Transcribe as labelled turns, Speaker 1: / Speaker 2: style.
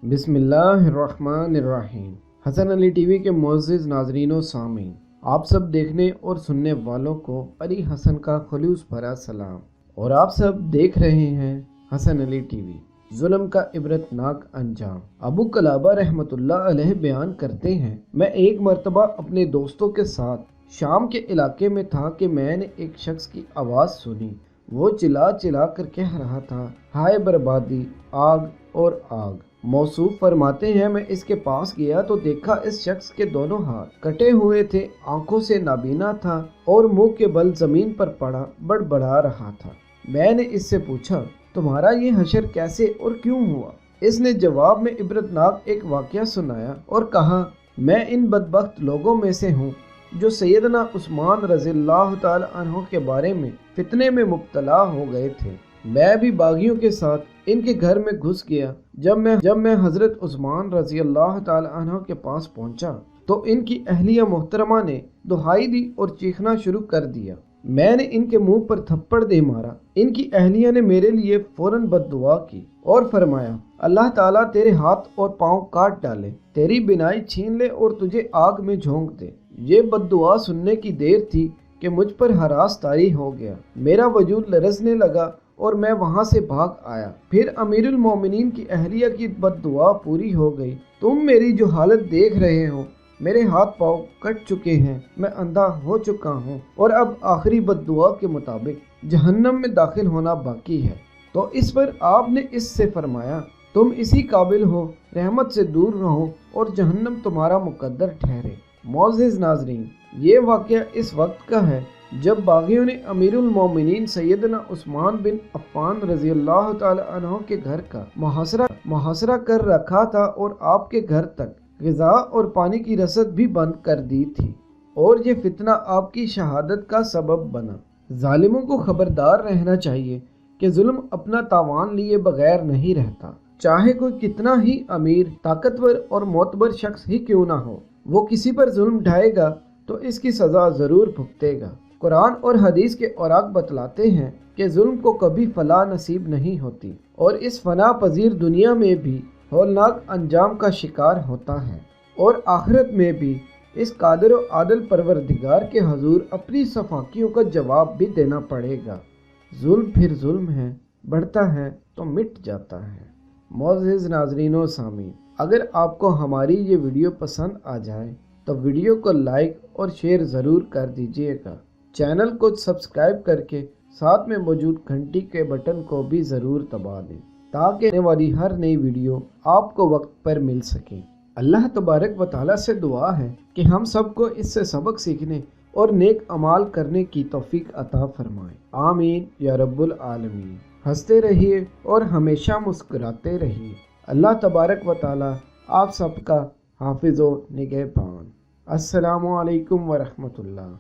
Speaker 1: بسم اللہ الرحمن الرحیم۔ حسن علی ٹی وی کے معزز ناظرین و سامعین، آپ سب دیکھنے اور سننے والوں کو علی حسن کا خلوص بھرا سلام۔ اور آپ سب دیکھ رہے ہیں حسن علی ٹی وی۔ ظلم کا عبرت ناک انجام۔ ابو قلابہ رحمۃ اللہ علیہ بیان کرتے ہیں، میں ایک مرتبہ اپنے دوستوں کے ساتھ شام کے علاقے میں تھا کہ میں نے ایک شخص کی آواز سنی۔ وہ چلا چلا کر کہہ رہا تھا، ہائے بربادی، آگ اور آگ۔ موصوف فرماتے ہیں، میں اس کے پاس گیا تو دیکھا اس شخص کے دونوں ہاتھ کٹے ہوئے تھے، آنکھوں سے نابینا تھا اور منہ کے بل زمین پر پڑا بڑبڑا رہا تھا۔ میں نے اس سے پوچھا، تمہارا یہ حشر کیسے اور کیوں ہوا؟ اس نے جواب میں عبرتناک ایک واقعہ سنایا اور کہا، میں ان بدبخت لوگوں میں سے ہوں جو سیدنا عثمان رضی اللہ تعالی عنہ کے بارے میں فتنے میں مبتلا ہو گئے تھے۔ میں بھی باغیوں کے ساتھ ان کے گھر میں گھس گیا۔ جب میں حضرت عثمان رضی اللہ تعالی عنہ کے پاس پہنچا تو ان کی اہلیہ محترمہ نے دہائی دی اور چیخنا شروع کر دیا۔ میں نے ان کے منہ پر تھپڑ دے مارا۔ ان کی اہلیہ نے میرے لیے فوراً بد دعا کی اور فرمایا، اللہ تعالیٰ تیرے ہاتھ اور پاؤں کاٹ ڈالے، تیری بینائی چھین لے اور تجھے آگ میں جھونک دے۔ یہ بد دعا سننے کی دیر تھی کہ مجھ پر ہراس طاری ہو گیا، میرا وجود لرزنے لگا اور میں وہاں سے بھاگ آیا۔ پھر امیر المومنین کی اہلیہ کی بد دعا پوری ہو گئی۔ تم میری جو حالت دیکھ رہے ہو، میرے ہاتھ پاؤں کٹ چکے ہیں، میں اندھا ہو چکا ہوں اور اب آخری بد دعا کے مطابق جہنم میں داخل ہونا باقی ہے۔ تو اس پر آپ نے اس سے فرمایا، تم اسی قابل ہو، رحمت سے دور رہو اور جہنم تمہارا مقدر ٹھہرے۔ معزز ناظرین، یہ واقعہ اس وقت کا ہے جب باغیوں نے امیر المومنین سیدنا عثمان بن عفان رضی اللہ تعالی عنہ کے گھر کا محاصرہ کر رکھا تھا اور آپ کے گھر تک غذا اور پانی کی رسد بھی بند کر دی تھی، اور یہ فتنہ آپ کی شہادت کا سبب بنا۔ ظالموں کو خبردار رہنا چاہیے کہ ظلم اپنا تاوان لیے بغیر نہیں رہتا، چاہے کوئی کتنا ہی امیر، طاقتور اور معتبر شخص ہی کیوں نہ ہو۔ وہ کسی پر ظلم ڈھائے گا تو اس کی سزا ضرور بھگتے گا۔ قرآن اور حدیث کے اوراق بتلاتے ہیں کہ ظلم کو کبھی فلاح نصیب نہیں ہوتی اور اس فنا پذیر دنیا میں بھی ہولناک انجام کا شکار ہوتا ہے، اور آخرت میں بھی اس قادر و عادل پروردگار کے حضور اپنی صفاقیوں کا جواب بھی دینا پڑے گا۔ ظلم پھر ظلم ہے، بڑھتا ہے تو مٹ جاتا ہے۔ معزز ناظرین و سامعین، اگر آپ کو ہماری یہ ویڈیو پسند آ جائے تو ویڈیو کو لائک اور شیئر ضرور کر دیجیے گا۔ چینل کو سبسکرائب کر کے ساتھ میں موجود گھنٹی کے بٹن کو بھی ضرور دبا دیں تاکہ آنے والی ہر نئی ویڈیو آپ کو وقت پر مل سکے۔ اللہ تبارک و تعالیٰ سے دعا ہے کہ ہم سب کو اس سے سبق سیکھنے اور نیک اعمال کرنے کی توفیق عطا فرمائے۔ آمین یا رب العالمین۔ ہنستے رہیے اور ہمیشہ مسکراتے رہیے۔ اللہ تبارک و تعالیٰ آپ سب کا حافظ و نگہبان۔ السلام علیکم ورحمۃ اللہ۔